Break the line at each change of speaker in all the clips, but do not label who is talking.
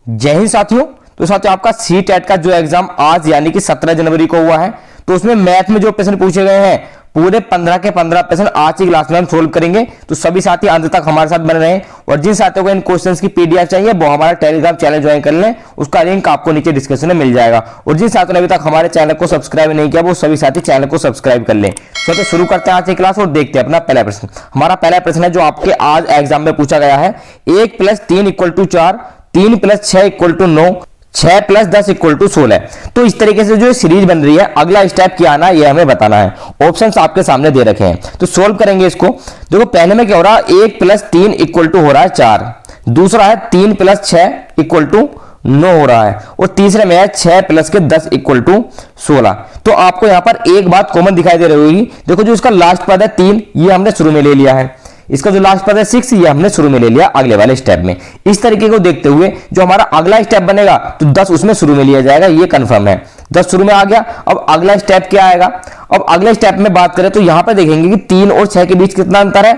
जय हिंद साथियों। तो साथियों आपका सी टेट का जो एग्जाम आज यानी कि 17 जनवरी को हुआ है, तो उसमें मैथ में जो प्रश्न पूछे गए हैं पूरे 15 के 15 प्रश्न आज की क्लास में हम सोल्व करेंगे। तो सभी साथी अंत तक हमारे साथ बने रहें और जिन साथियों को इन क्वेश्चंस की पीडीएफ चाहिए वो हमारा टेलीग्राम चैनल ज्वाइन कर लें, उसका लिंक आपको नीचे डिस्क्रिप्शन में मिल जाएगा। और जिन साथियों ने अभी तक हमारे चैनल को सब्सक्राइब नहीं किया वो सभी साथी चैनल को सब्सक्राइब कर लें। तो शुरू करते हैं आज की क्लास और देखते हैं अपना पहला प्रश्न। हमारा पहला प्रश्न है जो आपके आज एग्जाम में पूछा गया है, 1 + 3 = 4, 3 + 6 = 9, 6 + 10 = 16। तो इस तरीके से जो सीरीज बन रही है, अगला स्टेप क्या आना है ये हमें बताना है। ऑप्शंस आपके सामने दे रखे हैं तो सोल्व करेंगे इसको। देखो पहले में क्या हो रहा है, 1 + 3 = हो रहा है 4, दूसरा है 3 + 6 = 9 हो रहा है और तीसरे में है 6 + 10 = 16। तो आपको यहां पर एक बात कॉमन दिखाई दे रही होगी। देखो जो इसका लास्ट पद है 3, ये हमने शुरू में ले लिया है, इसका जो लास्ट पद है 6 ये हमने शुरू में ले लिया अगले वाले स्टेप में। इस तरीके को देखते हुए जो हमारा अगला स्टेप बनेगा तो 10 उसमें शुरू में लिया जाएगा, ये कंफर्म है। 10 शुरू में आ गया। अब अगला स्टेप क्या आएगा, अब अगले स्टेप में बात करें तो यहां पर देखेंगे कि 3 और 6 के बीच कितना अंतर है,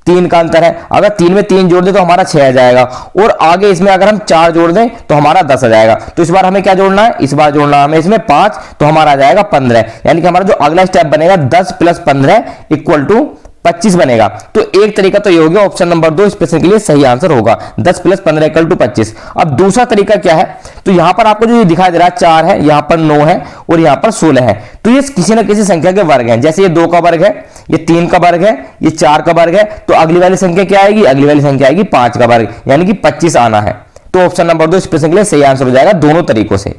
3 का अंतर है। अगर 3 में 3 जोड़ दे तो हमारा 6 आ जाएगा और आगे इसमें अगर हम 4 जोड़ दें तो हमारा 10 आ जाएगा। तो इस बार हमें क्या जोड़ना है, इस बार जोड़ना है हमें इसमें 5, तो हमारा आ जाएगा 15। यानी कि हमारा जो अगला स्टेप बनेगा 10 + 15 = 25 बनेगा। तो एक तरीका तो ये हो गया, ऑप्शन नंबर 2 इस प्रश्न के लिए सही आंसर होगा, 10 + 15 = 25। अब दूसरा तरीका क्या है, तो यहां पर आपको जो दिखाई दे रहा है 4 है, यहां पर 9 है और यहां पर 16 है। तो ये किसी ना किसी संख्या के वर्ग हैं, जैसे ये 2 का वर्ग है, ये 3 का वर्ग है, ये 4 का वर्ग है। तो अगली वाली संख्या क्या आएगी, अगली वाली संख्या आएगी 5 का वर्ग, यानी कि 25 आना है। तो ऑप्शन नंबर 2 इस प्रश्न के लिए सही आंसर हो जाएगा दोनों तरीकों से।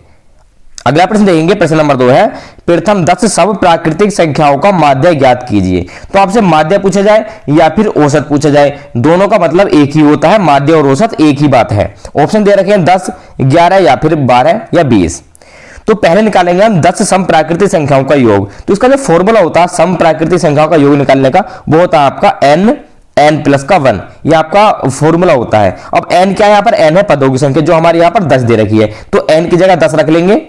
अगला प्रश्न देखेंगे, प्रश्न नंबर 2 है, प्रथम 10 सब प्राकृतिक संख्याओं का माध्य ज्ञात कीजिए। तो आपसे माध्य पूछा जाए या फिर औसत पूछा जाए, दोनों का मतलब एक ही होता है, माध्य और औसत एक ही बात है। ऑप्शन दे रखे हैं 10, 11 या फिर 12 या 20। तो पहले निकालेंगे हम 10 सम प्राकृतिक संख्याओं का योग। तो इसका जो फॉर्मूला होता है सम प्राकृतिक संख्याओं का योग निकालने का, वो होता है आपका n + 1, ये आपका फॉर्मूला होता है। अब n क्या है, यहाँ पर n है पदों की संख्या जो हमारे यहाँ पर 10 दे रखी है, तो n की जगह 10 रख लेंगे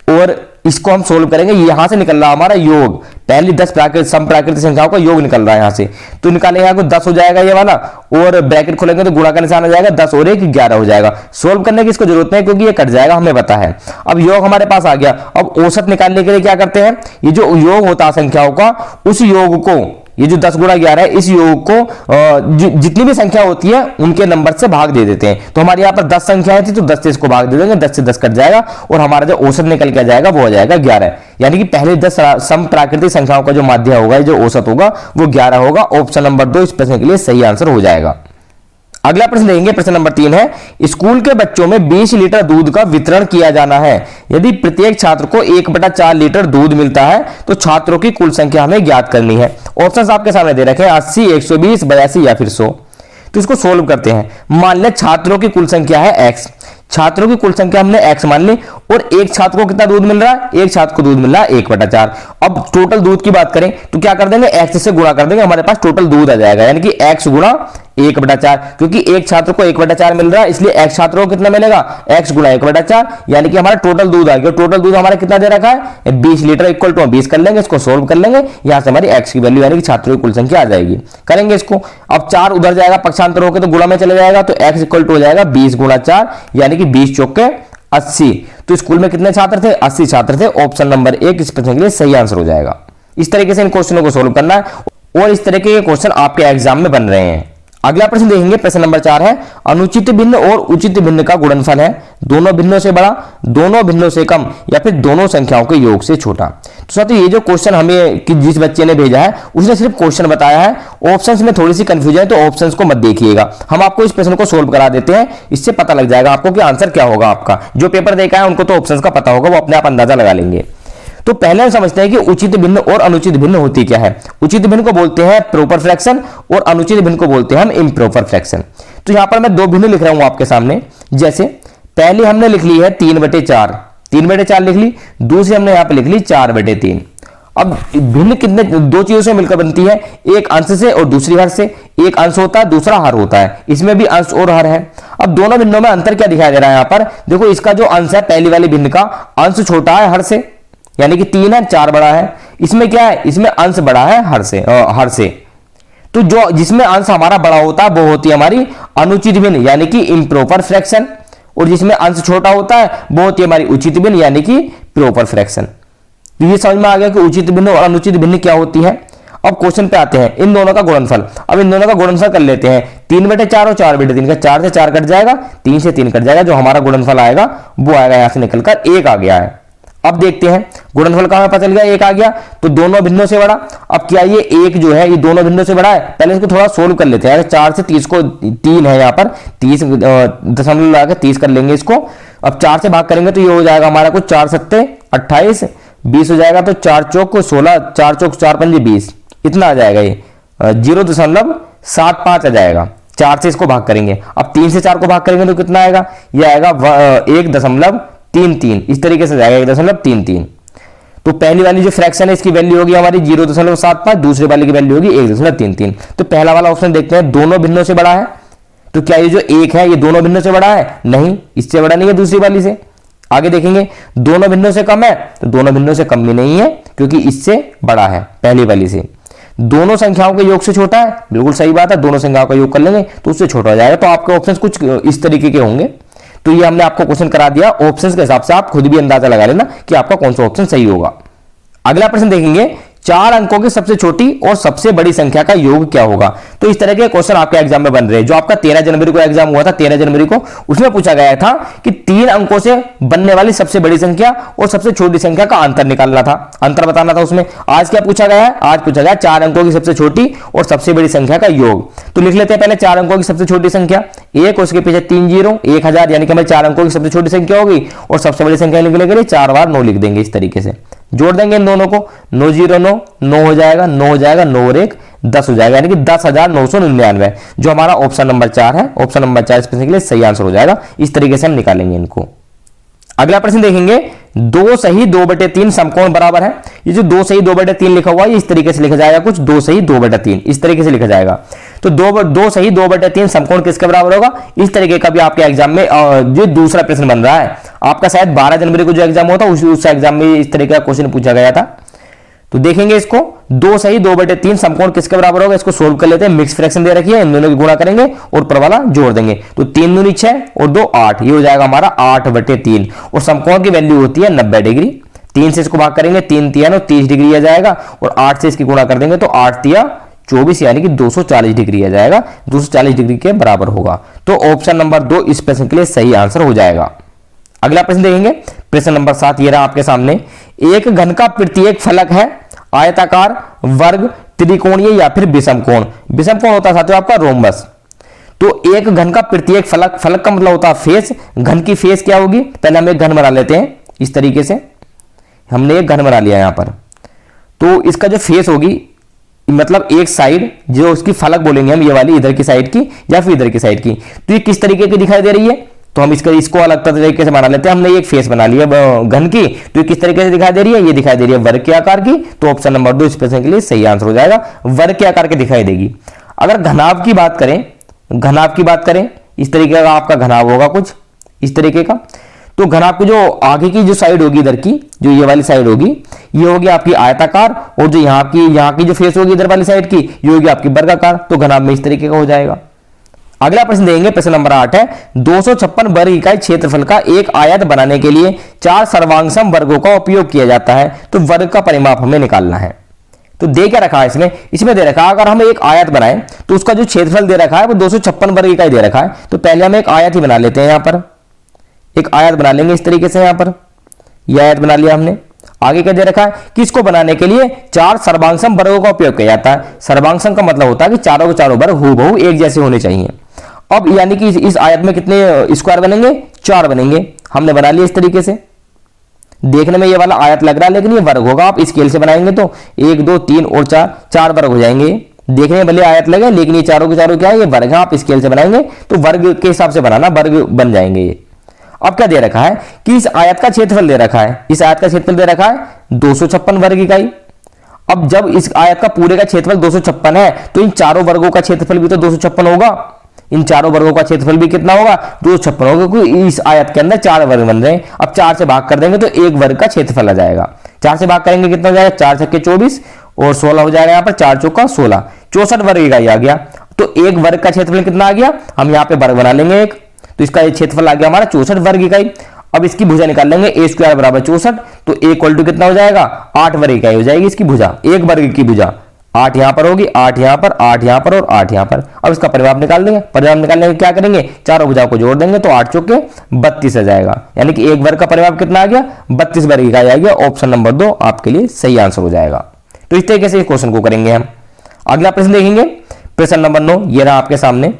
और इसको हम सोल्व करेंगे। यहां से निकल रहा हमारा योग, पहली 10 सम प्राकृतिक संख्याओं का योग निकल रहा है यहां से। तो निकालेंगे यहाँ को 10 हो जाएगा ये वाला और ब्रैकेट खोलेंगे तो गुणा का निशान आ जाएगा, 10 और 1 11 हो जाएगा। सोल्व करने की इसको जरूरत नहीं क्योंकि ये कट जाएगा, हमें पता है। अब योग हमारे पास आ गया। अब औसत निकालने के लिए क्या करते हैं, ये जो योग होता है संख्याओं का, उस योग को, ये जो 10 × 11 है, इस योग को जितनी भी संख्या होती है उनके नंबर से भाग दे देते हैं। तो हमारे यहाँ पर 10 संख्याएं थी तो 10 से इसको भाग दे देंगे, 10 से 10 कट जाएगा और हमारा जो औसत निकल के जाएगा वो हो जाएगा 11। यानी कि पहले 10 सम प्राकृतिक संख्याओं का जो माध्य होगा, जो औसत होगा वो 11 होगा। ऑप्शन नंबर 2 इस प्रश्न के लिए सही आंसर हो जाएगा। अगला प्रश्न देंगे, प्रश्न नंबर 3 है, स्कूल के बच्चों में 20 लीटर दूध का वितरण किया जाना है। यदि प्रत्येक छात्र को 1/4 लीटर दूध मिलता है तो छात्रों की कुल संख्या हमें ज्ञात करनी है। ऑप्शंस आपके सामने दे रखे हैं, 80, 120, 82 या फिर 100। तो इसको सोल्व करते हैं। मान लें छात्रों की कुल संख्या है x, छात्रों की कुल संख्या हमने x मान ली और एक छात्र को कितना दूध मिल रहा है, एक छात्र को दूध मिल रहा है 1/4। अब टोटल दूध की बात करें तो क्या कर देंगे, x से गुणा कर देंगे, हमारे पास टोटल दूध आ जाएगा, यानी कि x × 1/4। क्योंकि एक छात्र को 1/4 मिल रहा है इसलिए x छात्रों को कितना मिलेगा, x × 1/4, यानी कि हमारा टोटल दूध आ गया। टोटल दूध हमारा कितना दे रखा है, 20 लीटर = 20 कर लेंगे, इसको सोल्व कर लेंगे, यहां से हमारी x की वैल्यू यानी कि छात्रों की कुल संख्या आ जाएगी। करेंगे इसको, अब 4 उधर जाएगा पक्षांतर होकर तो गुणा में चले जाएगा, तो x = हो जाएगा 20 × 4 यानी कि 20 × 4 = 80। तो स्कूल में कितने छात्र थे, 80 छात्र थे। ऑप्शन नंबर 1 इस प्रश्न के लिए सही आंसर हो जाएगा। इस तरीके से इन क्वेश्चनों को सोल्व करना है और इस तरीके के क्वेश्चन आपके एग्जाम में बन रहे हैं। अगला प्रश्न देखेंगे, प्रश्न नंबर 4 है, अनुचित भिन्न और उचित भिन्न का गुणनफल है दोनों भिन्नों से बड़ा, दोनों भिन्नों से कम या फिर दोनों संख्याओं के योग से छोटा। तो साथियों ये जो क्वेश्चन हमें कि जिस बच्चे ने भेजा है उसने सिर्फ क्वेश्चन बताया है, ऑप्शंस में थोड़ी सी कंफ्यूजन है तो ऑप्शंस को मत देखिएगा, हम आपको इस प्रश्न को सोल्व करा देते हैं, इससे पता लग जाएगा आपको कि आंसर क्या होगा। आपका जो पेपर देखा है उनको तो ऑप्शंस का पता होगा, वो अपने आप अंदाजा लगा लेंगे। तो पहले हम समझते हैं कि उचित भिन्न और अनुचित भिन्न होती क्या है। उचित भिन्न को बोलते हैं प्रॉपर फ्रैक्शन और अनुचित भिन्न को बोलते हैं हम इम्प्रॉपर फ्रैक्शन। तो यहां पर मैं 2 भिन्न लिख रहा हूं आपके सामने। जैसे पहले हमने लिख ली है 3/4, 3/4 लिख ली, दूसरी हमने यहां पर लिख ली 4/3। अब भिन्न कितने, 2 चीजों से मिलकर बनती है, एक अंश से और दूसरी हर से। एक अंश होता है दूसरा हर होता है, इसमें भी अंश और हर है। अब दोनों भिन्नों में अंतर क्या दिखाई दे रहा है, यहां पर देखो इसका जो अंश है पहली वाली भिन्न का अंश छोटा है हर से, यानी कि 3 है 4 बड़ा है। इसमें क्या है, इसमें अंश बड़ा है हर से। तो जो जिसमें अंश हमारा बड़ा होता है वो होती है हमारी अनुचित भिन्न यानी कि इम्प्रॉपर फ्रैक्शन और जिसमें अंश छोटा होता है वो होती है हमारी उचित भिन्न यानी कि प्रॉपर फ्रैक्शन। तो ये समझ में आ गया कि उचित भिन्न और अनुचित भिन्न क्या होती है। अब क्वेश्चन पे आते हैं, इन दोनों का गुणनफल। अब इन दोनों का गुणनफल कर लेते हैं, 3/4 और 4/3 का 4 से 4 कट जाएगा, 3 से 3 कट जाएगा, जो हमारा गुणनफल आएगा वो आएगा यहां से निकलकर 1 आ गया है। अब देखते हैं गुणनफल का हमें पता चल गया 1 आ गया, तो दोनों भिन्नों से बड़ा। अब क्या ये 1 जो है ये दोनों भिन्नों से बड़ा है? पहले इसको थोड़ा सोल्व कर लेते हैं। 4 से 30 को 3 है यहाँ पर, 30 दशमलव लगा के 30 कर लेंगे इसको। अब 4 से भाग करेंगे तो ये हो जाएगा हमारा कुछ 4 सत्ते 28, 20 हो जाएगा, तो 4 चौक 16, 4 चौक 4 पंजे 20, इतना आ जाएगा, ये 0.75 आ जाएगा। 4 से इसको भाग करेंगे, अब 3 से 4 को भाग करेंगे तो कितना आएगा? ये आएगा 1.33, इस तरीके से जाएगा 1.33। तो पहली वाली जो फ्रैक्शन है इसकी वैल्यू होगी हमारी 0.75, दूसरी वाली की वैल्यू होगी 1.33। तो पहला वाला ऑप्शन देखते हैं, दोनों भिन्नों से बड़ा है। तो क्या ये जो 1 है ये दोनों भिन्नों से बड़ा है? नहीं, इससे बड़ा नहीं है दूसरी वाली से। आगे देखेंगे, दोनों भिन्नों से कम है? तो दोनों भिन्नों से कम भी नहीं है, क्योंकि इससे बड़ा है पहली वाली से। दोनों संख्याओं के योग से छोटा है? बिल्कुल सही बात है, दोनों संख्याओं का योग कर लेंगे तो उससे छोटा हो जाएगा। तो आपके ऑप्शंस कुछ इस तरीके के होंगे। तो ये हमने आपको क्वेश्चन करा दिया, ऑप्शंस के हिसाब से आप खुद भी अंदाजा लगा लेना कि आपका कौन सा ऑप्शन सही होगा। अगला प्रश्न देखेंगे, 4 अंकों की सबसे छोटी और सबसे बड़ी संख्या का योग क्या होगा? तो इस तरह के क्वेश्चन आपके एग्जाम में बन रहे हैं। जो आपका 13 जनवरी को एग्जाम हुआ था, 13 जनवरी को, उसमें पूछा गया था कि 3 अंकों से बनने वाली सबसे बड़ी संख्या और सबसे छोटी संख्या का अंतर निकालना था, अंतर बताना था उसमें। आज क्या पूछा गया है? आज पूछा गया 4 अंकों की सबसे छोटी और सबसे बड़ी संख्या का योग। तो लिख लेते हैं पहले 4 अंकों की सबसे छोटी संख्या 1, उसके पीछे 3 जीरो, 1000, यानी कि हमारे 4 अंकों की सबसे छोटी संख्या होगी। और सबसे बड़ी संख्या लिखने के लिए 4 बार 9 लिख देंगे, इस तरीके से जोड़ देंगे इन दोनों को। 9 0 9, 9 हो जाएगा, 9 हो जाएगा, 9 और 1 10 हो जाएगा, यानी कि 10,999, जो हमारा ऑप्शन नंबर 4 है। ऑप्शन नंबर 4 इस प्रश्न के लिए सही आंसर हो जाएगा। इस तरीके से हम निकालेंगे इनको। अगला प्रश्न देखेंगे, 2 सही 2/3 समकोण बराबर है। ये जो 2 सही 2/3 लिखा हुआ है इस तरीके से लिखा जाएगा, कुछ 2 सही 2/3 इस तरीके से लिखा जाएगा। तो 2 सही 2/3 समकोण किसके बराबर होगा? इस तरीके का भी आपके एग्जाम में जो दूसरा प्रश्न बन रहा है आपका, शायद 12 जनवरी को जो एग्जाम हुआ था उस एग्जाम में इस तरीके का क्वेश्चन पूछा गया था। तो देखेंगे इसको, 2 सही 2/3 समकोण किसके बराबर होगा? इसको सोल्व कर लेते हैं। मिक्स फ्रैक्शन दे रखी है, इन दोनों की गुणा करेंगे और ऊपर वाला जोड़ देंगे। तो 3 दूनी 6 और 2 8, ये हो जाएगा हमारा 8/3। और समकोण की वैल्यू होती है 90 डिग्री। 3 से इसको भाग करेंगे, 3 3 9 30 डिग्री आ जाएगा, और 8 से इसकी गुणा कर देंगे तो 8 3 24, यानी कि 240 डिग्री आ जाएगा, 240 डिग्री के बराबर होगा। तो ऑप्शन नंबर 2 इस प्रश्न के लिए सही आंसर हो जाएगा। अगला प्रश्न देखेंगे, प्रश्न नंबर 7, ये रहा आपके सामने। एक घन का प्रत्येक फलक है आयताकार, वर्ग, त्रिकोणीय या फिर विषम कोण। विषम कोण होता है साथियों आपका रोम्बस। तो एक घन का प्रत्येक फलक, फलक का मतलब होता है फेस। घन की फेस क्या होगी? पहले हम एक घन बना लेते हैं, इस तरीके से हमने एक घन बना लिया यहां पर। तो इसका जो फेस होगी, मतलब एक साइड जो उसकी फलक बोलेंगे हम, ये वाली इधर की साइड की या फिर इधर की साइड की, तो ये किस तरीके की दिखाई दे रही है? तो हम इसको अलग तरीके से बना लेते हैं। हमने एक फेस बना लिया घन की, तो ये किस तरीके से दिखाई दे रही है? ये दिखाई दे रही है वर्ग के आकार की। तो ऑप्शन नंबर 2 इस प्रश्न के लिए सही आंसर हो जाएगा, वर्ग के आकार की दिखाई देगी। अगर घनाभ की बात करें, घनाभ की बात करें, इस तरीके का आपका घनाभ होगा कुछ इस तरीके का। तो घनाभ की जो आगे की जो साइड होगी, इधर की जो ये वाली साइड होगी, ये होगी आपकी आयताकार, और जो यहाँ की जो फेस होगी इधर वाली साइड की, ये होगी आपकी वर्गाकार। तो घनाभ में इस तरीके का हो जाएगा। अगला प्रश्न देंगे, प्रश्न नंबर 8 है, 256 वर्ग इकाई क्षेत्रफल का एक आयत बनाने के लिए 4 सर्वांगसम वर्गों का उपयोग किया जाता है। तो वर्ग का परिमाप हमें निकालना है। तो दे क्या रखा है इसमें दे रखा है, अगर हम एक आयत बनाएं तो उसका जो क्षेत्रफल दे रखा है वो 256 वर्ग इकाई दे रखा है। तो पहले हम एक आयत ही बना लेते हैं, यहां पर एक आयत बना लेंगे इस तरीके से। यहां पर यह आयत बना लिया हमने। आगे क्या दे रखा है कि इसको बनाने के लिए 4 सर्वांगसम वर्गों का उपयोग किया जाता है। सर्वांगसम का मतलब होता है कि चारों के चारों वर्ग हूबहू एक जैसे होने चाहिए। अब यानी कि इस आयत में कितने स्क्वायर बनेंगे? 4 बनेंगे। हमने बना लिया इस तरीके से। देखने में ये वाला आयत लग रहा है, लेकिन ये वर्ग होगा। आप स्केल से बनाएंगे तो 1 2 3 और 4 वर्ग हो जाएंगे। देखने में भले आयत लगे, लेकिन ये चारों के चारों क्या है? ये वर्ग है। आप स्केल से बनाएंगे तो वर्ग के हिसाब से बनाना, वर्ग बन जाएंगे ये। अब क्या दे रखा है कि इस आयत का क्षेत्रफल दे रखा है। इस आयत का क्षेत्रफल दे रखा है 256 वर्ग इकाई। अब जब इस आयत का पूरे का क्षेत्रफल 256 है, तो इन चारों वर्गों का क्षेत्रफल भी तो 256 होगा। इन चारों वर्गों का क्षेत्रफल भी कितना होगा? 256 होगा, क्योंकि इस आयत के अंदर 4 वर्ग बन रहे हैं। अब 4 से भाग कर देंगे तो एक वर्ग का क्षेत्रफल आ जाएगा। 4 से भाग करेंगे कितना हो जाएगा? 4 छक्के 24 और 16 हो जाएगा। यहाँ पर 4 चौका 16, 64 वर्ग इकाई आ गया। तो एक वर्ग का क्षेत्रफल कितना आ गया? हम यहाँ पे वर्ग बना लेंगे एक, तो इसका ये क्षेत्रफल आ गया हमारा 64 वर्ग इकाई। अब इसकी भुजा निकाल लेंगे, ए स्क्वायर बराबर 64, तो ए इक्वल टू कितना हो जाएगा 8 वर्ग इकाई हो जाएगी इसकी भुजा, एक वर्ग की भुजा। 8 यहां पर होगी, 8 यहां पर, 8 यहां पर और 8 यहां पर। अब इसका परिमाप निकाल देंगे, परिमाप निकालने में क्या करेंगे, चारों भुजाओं को जोड़ देंगे तो 8 चौके 32 आ जाएगा, यानी कि एक वर्ग का परिमाप कितना आ गया 32 वर्ग इकाई आ गया। ऑप्शन नंबर 2 आपके लिए सही आंसर हो जाएगा। तो इस तरीके से इस क्वेश्चन को करेंगे हम। अगला प्रश्न देखेंगे, प्रश्न नंबर 9, ये रहा आपके सामने।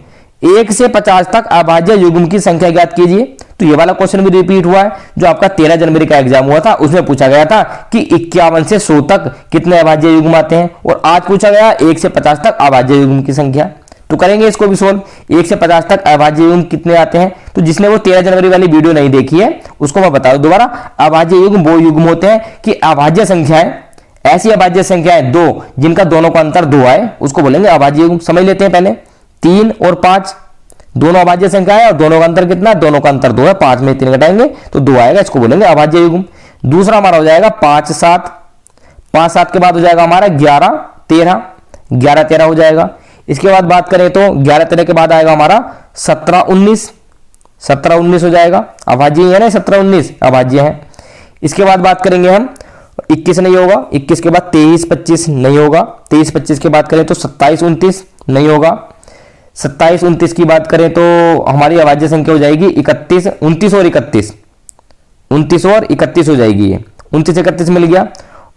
1 से 50 तक अभाज्य युग्म की संख्या ज्ञात कीजिए। तो ये वाला क्वेश्चन भी रिपीट हुआ है जो आपका 13 जनवरी का एग्जाम हुआ था, उसमें पूछा गया था कि 51 से 100 तक कितने अभाज्य युग्म आते हैं, और आज पूछा गया 1 से 50 तक अभाज्य युग्म की संख्या। तो करेंगे इसको भी सोल्व। 1 से 50 तक अभाज्य युग्म कितने आते हैं, तो जिसने वो 13 जनवरी वाली वीडियो नहीं देखी है उसको मैं बता दूं दोबारा। अभाज्य युग्म वो युग्म होते हैं कि अभाज्य संख्याएं, ऐसी अभाज्य संख्याएं दो जिनका दोनों का अंतर 2 आए, उसको बोलेंगे अभाज्य युग्म। समझ लेते हैं पहले। 3 और 5 दोनों अभाज्य संख्या है और दोनों का अंतर कितना है, दोनों का अंतर 2 है। 5 में 3 घटाएंगे तो 2 आएगा, इसको बोलेंगे अभाज्य युग्म। दूसरा हमारा हो जाएगा 5 7, 5 7 के बाद हो जाएगा हमारा 11 13, 11 13 हो जाएगा। इसके बाद बात करें तो 11 13 के बाद आएगा हमारा 17 19, 17 19 हो जाएगा। अभाज्य है ना, 17 19 अभाज्य है। इसके बाद बात करेंगे हम 21 नहीं होगा, 21 के बाद 23 25 नहीं होगा, 23 25 के बाद करें तो 27 29 नहीं होगा। 27 29 की बात करें तो हमारी अभाज्य संख्या हो जाएगी 31 29 और 31, 29 और 31 हो जाएगी। ये 29 31 मिल गया।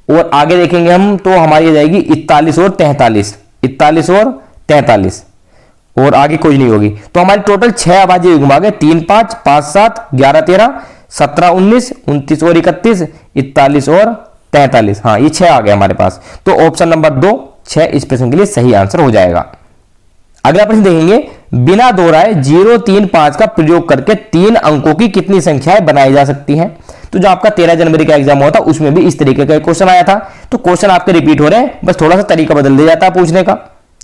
और आगे देखेंगे हम तो हमारी हो जाएगी 41 और 43, 41 और 43, और आगे कोई नहीं होगी। तो हमारी टोटल 6 अभाज्य युग्म आ गए, 3 5 5 7 11 13 17 19 29 और 31 41 और 43। हाँ, ये 6 आ गए हमारे पास। तो ऑप्शन नंबर 2 6 इस प्रश्न के लिए सही आंसर हो जाएगा। अगला प्रश्न देखेंगे, बिना दोहराए 0 3 5 का प्रयोग करके 3 अंकों की कितनी संख्याएं बनाई जा सकती हैं। तो जो आपका 13 जनवरी का एग्जाम हुआ था उसमें भी इस तरीके का क्वेश्चन आया था। तो क्वेश्चन आपके रिपीट हो रहे हैं, बस थोड़ा सा तरीका बदल दिया जाता है पूछने का।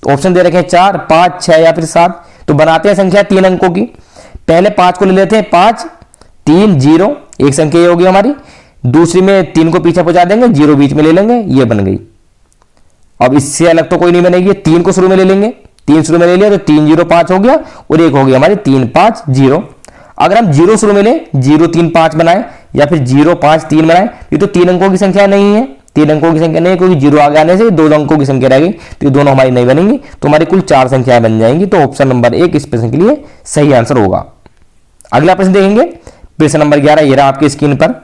ऑप्शन दे रखे हैं 4 5 6 या फिर 7। तो बनाते हैं संख्या 3 अंकों की। पहले 5 को ले लेते हैं, 5 3 0, एक संख्या ये होगी हमारी। दूसरी में 3 को पीछे पहुंचा देंगे, 0 बीच में ले लेंगे, ये बन गई। अब इससे अलग तो कोई नहीं बनेगी, 3 को शुरू में ले लेंगे, 3 शुरू में ले लिया तो 3 0 5 हो गया, और एक हो गया हमारी 3 5 0। अगर हम 0 शुरू में ले 0 3 5 बनाए या फिर 0 5 3 बनाए, ये तो 3 अंकों की संख्या नहीं है, 3 अंकों की संख्या नहीं है, क्योंकि 0 आगे आने से 2 अंकों की संख्या रह गई, तो ये दोनों हमारी नहीं बनेंगी। तो हमारी कुल 4 संख्याएं बन जाएंगी। तो ऑप्शन नंबर 1 इस प्रश्न के लिए सही आंसर होगा। अगला प्रश्न देखेंगे, प्रश्न नंबर 11, ये रहा आपकी स्क्रीन पर।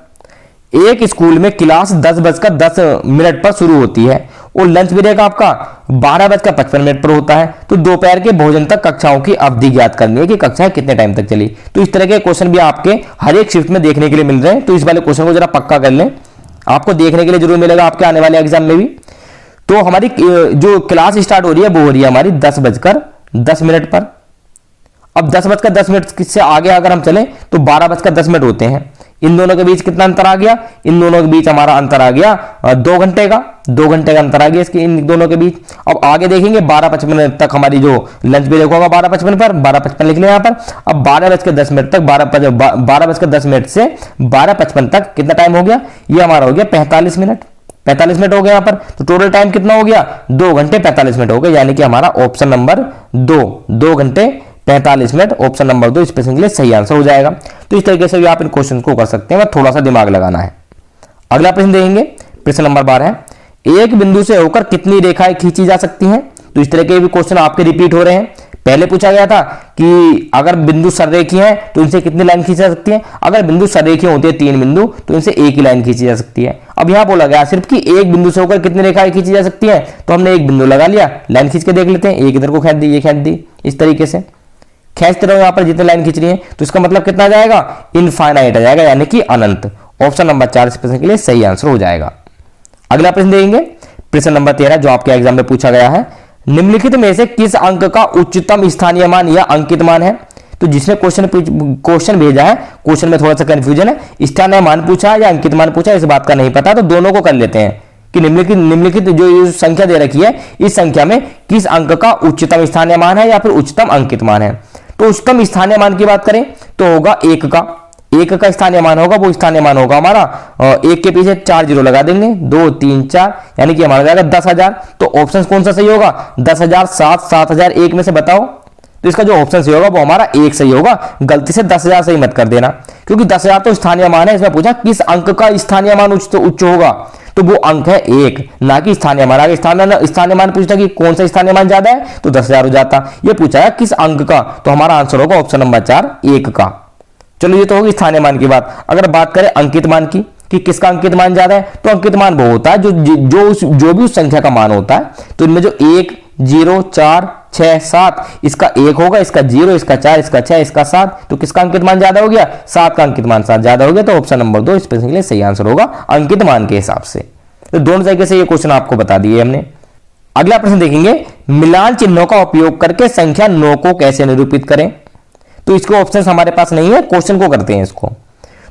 एक स्कूल में क्लास 10:10 पर शुरू होती है और लंच ब्रेक आपका 12:55 पर होता है। तो दोपहर के भोजन तक कक्षाओं की अवधि ज्ञात करनी है कि कक्षाएं कितने टाइम तक चली। तो इस तरह के क्वेश्चन भी आपके हर एक शिफ्ट में देखने के लिए मिल रहे हैं। तो इस वाले क्वेश्चन को जरा पक्का कर लें, आपको देखने के लिए जरूर मिलेगा आपके आने वाले एग्जाम में भी। तो हमारी जो क्लास स्टार्ट हो रही है वो हो रही है हमारी 10:10 पर। अब 10:10 से आगे अगर हम चलें तो 12:10 होते हैं। इन दोनों के बीच कितना अंतर आ गया, इन दोनों के बीच हमारा अंतर आ गया 2 घंटे का, 2 घंटे का अंतर आ गया इसके इन दोनों के बीच। अब आगे देखेंगे 12:55 तक हमारी जो लंच ब्रेक होगा 12:55 पर, 12:55 लिख लें यहाँ पर। अब 12:10 तक 12:10 से 12:55 तक कितना टाइम हो गया, ये हमारा हो गया 45 मिनट। 45 मिनट हो गया यहाँ पर। तो टोटल टाइम कितना हो गया, 2 घंटे 45 मिनट हो गए, यानी कि हमारा ऑप्शन नंबर 2 घंटे 45 मिनट ऑप्शन नंबर 2 इस प्रश्न के लिए सही आंसर हो जाएगा। तो इस तरीके से भी आप इन क्वेश्चन को कर सकते हैं, थोड़ा सा दिमाग लगाना है। अगला प्रश्न देखेंगे, प्रश्न नंबर 12, एक बिंदु से होकर कितनी रेखाएं खींची जा सकती हैं। तो इस तरह के भी क्वेश्चन आपके रिपीट हो रहे हैं। पहले पूछा गया था कि अगर बिंदु सररेखीय है तो इनसे कितनी लाइन खींची जा सकती है। अगर बिंदु सररेखीय होती है 3 बिंदु तो इनसे एक ही लाइन खींची जा सकती है। अब यहां बोला गया सिर्फ कि एक बिंदु से होकर कितनी रेखाएं खींची जा सकती है, तो हमने एक बिंदु लगा लिया, लाइन खींच के देख लेते हैं। एक इधर को खींच दी, ये खींच दी, इस तरीके से खींचते रहो यहाँ पर जितनी लाइन खींच रही है। तो इसका मतलब कितना आ जाएगा, इनफाइनाइट आ जाएगा, यानी कि अनंत। ऑप्शन नंबर 4 इस प्रश्न के लिए सही आंसर हो जाएगा। अगला प्रश्न देखेंगे, प्रश्न नंबर 13 जो आपके एग्जाम में पूछा गया है, निम्नलिखित में से किस अंक का उच्चतम स्थानीय मान या अंकित मान है। तो जिसने क्वेश्चन भेजा है, क्वेश्चन में थोड़ा सा कंफ्यूजन है, स्थानीय मान पूछा या अंकित मान पूछा, इस बात का नहीं पता। तो दोनों को कर लेते हैं कि निम्नलिखित जो संख्या दे रखी है इस संख्या में किस अंक का उच्चतम स्थानीय मान है या फिर उच्चतम अंकित मान है। तो उच्चतम स्थानीय मान की बात करें तो होगा 1 का स्थानीय मान होगा, वो स्थानीय मान होगा हमारा 1 के पीछे 4 0 लगा देंगे, 2 3 4, यानी कि हमारा जाएगा 10,000। तो ऑप्शन कौन सा सही होगा, 10,000 7 7,000 1 में से बताओ। तो इसका जो ऑप्शन सही होगा वो हमारा एक सही होगा। गलती से 10,000 सही मत कर देना, क्योंकि 10,000 तो स्थानीय मान है। इसमें पूछा किस अंक का स्थानीय मान उच्च होगा, तो वो अंक है 1, ना कि स्थानीय मान। अगर स्थानीय मान पूछता कि कौन सा स्थानीय मान ज्यादा है तो 10,000 हो जाता। ये पूछा है किस अंक का, तो हमारा आंसर होगा ऑप्शन नंबर 4 1 का। चलो ये तो होगी स्थानीय मान की बात। अगर बात करें अंकित मान की कि किसका अंकित मान ज्यादा है, तो अंकित मान वो होता है जो भी उस संख्या का मान होता है। तो इनमें जो 1 0 4 6 7 इसका 1 होगा, इसका 0, इसका 4, इसका 6, इसका 7, तो किसका अंकित मान ज्यादा हो गया, 7 का अंकित मान 7 ज्यादा हो गया। तो ऑप्शन नंबर 2 इसके लिए सही आंसर होगा अंकित मान के हिसाब से। तो दोनों तरीके से ये क्वेश्चन आपको बता दिए हमने। अगला प्रश्न देखेंगे, मिलान चिन्हों का उपयोग करके संख्या 9 को कैसे निरूपित करें। तो इसको ऑप्शन हमारे पास नहीं है, क्वेश्चन को करते हैं इसको।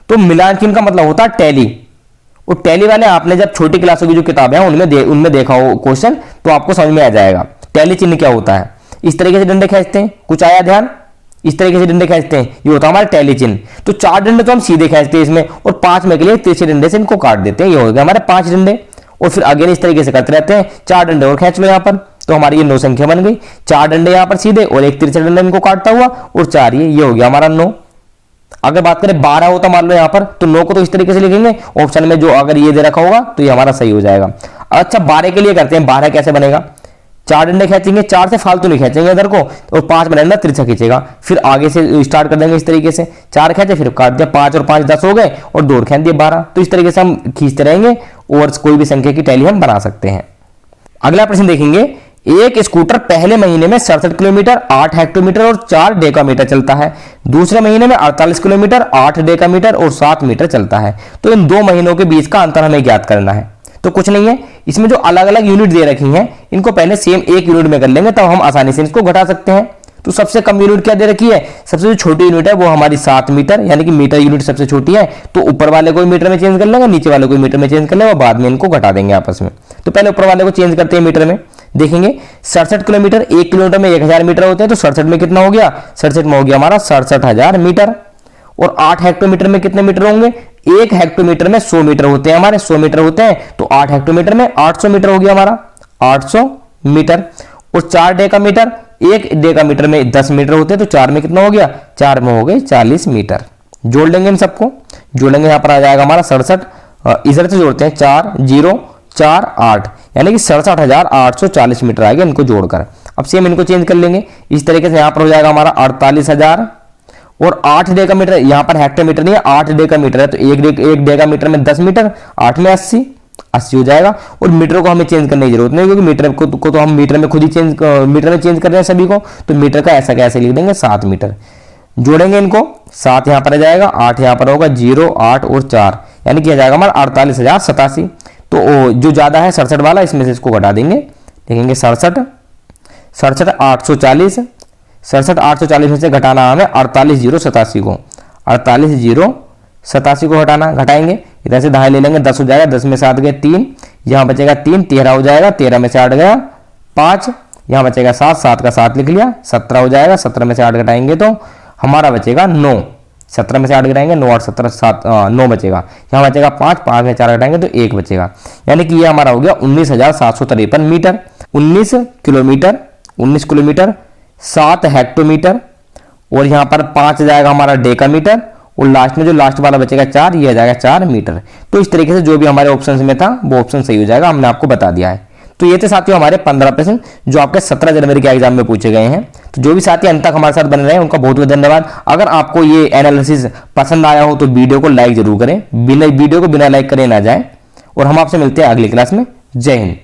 तो मिलान चिन्ह का मतलब होता है टैली। और टैली वाले आपने जब छोटी क्लासों की जो किताबें हैं उनमें देखा हो क्वेश्चन, तो आपको समझ में आ जाएगा टैली चिन्ह क्या होता है। इस तरीके से डंडे खींचते हैं, कुछ आया ध्यान, इस तरीके से डंडे खींचते हैं, ये होता है हमारा टैली चिन्ह। तो 4 डंडे तो हम सीधे खींचते हैं इसमें, और 5 में के लिए तिरछे डंडे से इनको काट देते हैं, ये हो गया हमारे 5 डंडे। और फिर अगेन इस तरीके से करते रहते हैं, 4 डंडे और खींच लो यहाँ पर, तो हमारी ये 9 संख्या बन गई। 4 डंडे यहाँ पर सीधे और एक तिरछे डंडे इनको काटता हुआ, और 4 ये हो गया हमारा 9। अगर बात करें 12 होता मान लो यहाँ पर, तो 9 को तो इस तरीके से लिखेंगे, ऑप्शन में जो अगर ये दे रखा होगा तो ये हमारा सही हो जाएगा। अच्छा 12 के लिए करते हैं, 12 कैसे बनेगा, 4 डंडे खींचेंगे, 4 से फालतू नहीं खींचेंगे इधर को, और 5 में डंडा तिरछा खींचेगा। फिर आगे से स्टार्ट कर देंगे इस तरीके से, 4 खींचे फिर काट दिया, 5 और 5 10 हो गए, और 2 खींच दिए 12। तो इस तरीके से हम खींचते रहेंगे और कोई भी संख्या की टैली हम बना सकते हैं। अगला प्रश्न देखेंगे, एक स्कूटर पहले महीने में 67 किलोमीटर 8 हेक्टोमीटर और 4 डेकामीटर चलता है, दूसरे महीने में 48 किलोमीटर 8 डेकामीटर और 7 मीटर चलता है। तो इन 2 महीनों के बीच का अंतर हमें ज्ञात करना है। तो कुछ नहीं है, इसमें जो अलग अलग यूनिट दे रखी हैं इनको पहले सेम एक यूनिट में कर लेंगे, तब हम आसानी से इसको घटा सकते हैं। तो सबसे कम यूनिट क्या दे रखी है, सबसे जो छोटी यूनिट है वो हमारी 7 मीटर, यानी कि मीटर यूनिट सबसे छोटी है। तो ऊपर वाले को मीटर में चेंज कर लेंगे, नीचे वाले को मीटर में चेंज कर लेंगे, बाद में इनको घटा देंगे आपस में। तो पहले ऊपर वाले को चेंज करते हैं मीटर में। देखेंगे 67 किलोमीटर, 1 किलोमीटर में 1000 मीटर होते हैं, तो 67 में कितना हो गया, 67 में हो गया हमारा 67,000 मीटर। और 8 हेक्टोमीटर में कितने मीटर होंगे, 1 हेक्टोमीटर में 100 मीटर होते हैं, हमारे 100 मीटर होते हैं, तो 8 हेक्टोमीटर में 800 मीटर हो गया हमारा 800 मीटर। और 4 डेकामीटर, 1 डेकामीटर में 10 मीटर होते हैं, तो 4 में कितना हो गया, 4 में हो गए 40 मीटर। जोड़ लेंगे इन सबको, जोड़ेंगे यहाँ पर आ जाएगा हमारा 67, इधर से जोड़ते हैं 4 0 4 8, यानी कि 67,840 मीटर आएगा इनको जोड़कर। अब सेम इनको चेंज कर लेंगे इस तरीके से, यहाँ पर हो जाएगा हमारा 48,000। और 8 डेकामीटर, यहाँ पर हेक्टोमीटर नहीं है, 8 डेकामीटर है, तो 1 डेकामीटर में 10 मीटर, 8 में 80 हो जाएगा। और मीटर को हमें चेंज करने की जरूरत नहीं, क्योंकि मीटर को तो हम मीटर में खुद ही मीटर में चेंज कर रहे हैं सभी को, तो मीटर का ऐसा कैसे लिख देंगे 7 मीटर। जोड़ेंगे इनको, 7 यहाँ पर आ जाएगा, 8 यहाँ पर होगा, 0 8 और 4, यानी कि आ जाएगा हमारा 48,087। तो जो ज्यादा है 67 वाला, इसमें से इसको घटा देंगे, देखेंगे 67 840, 67,840 में से घटाना हमें 48,087 को, 48,087 को घटाएंगे, इधर से दहाई ले लेंगे, 10 हो जाएगा, 10 में से 8 गए 3, यहाँ बचेगा 3, 13 हो जाएगा, 13 में से 8 गया 5, यहाँ बचेगा 7, 7 का 7 लिख लिया, 17 हो जाएगा, 17 में से 8 घटाएंगे तो हमारा बचेगा 9, 17 में से 8 घटाएंगे 9 8 17 7 9 बचेगा, यहाँ बचेगा 5, 5 में 4 घटाएंगे तो 1 बचेगा, यानी कि ये हमारा हो गया 19,753 मीटर। 19 किलोमीटर 7 हेक्टोमीटर, और यहाँ पर 5 जाएगा हमारा डेकामीटर, और लास्ट में जो लास्ट वाला बचेगा 4, ये आ जाएगा 4 मीटर। तो इस तरीके से जो भी हमारे ऑप्शन में था वो ऑप्शन सही हो जाएगा, हमने आपको बता दिया है। तो ये थे साथियों हमारे 15 प्रश्न जो आपके 17 जनवरी के एग्जाम में पूछे गए हैं। तो जो भी साथी अंत तक हमारे साथ बने रहे हैं उनका बहुत बहुत धन्यवाद। अगर आपको ये एनालिसिस पसंद आया हो तो वीडियो को लाइक जरूर करें, वीडियो को बिना लाइक करे ना जाए। और हम आपसे मिलते हैं अगली क्लास में। जय हिंद।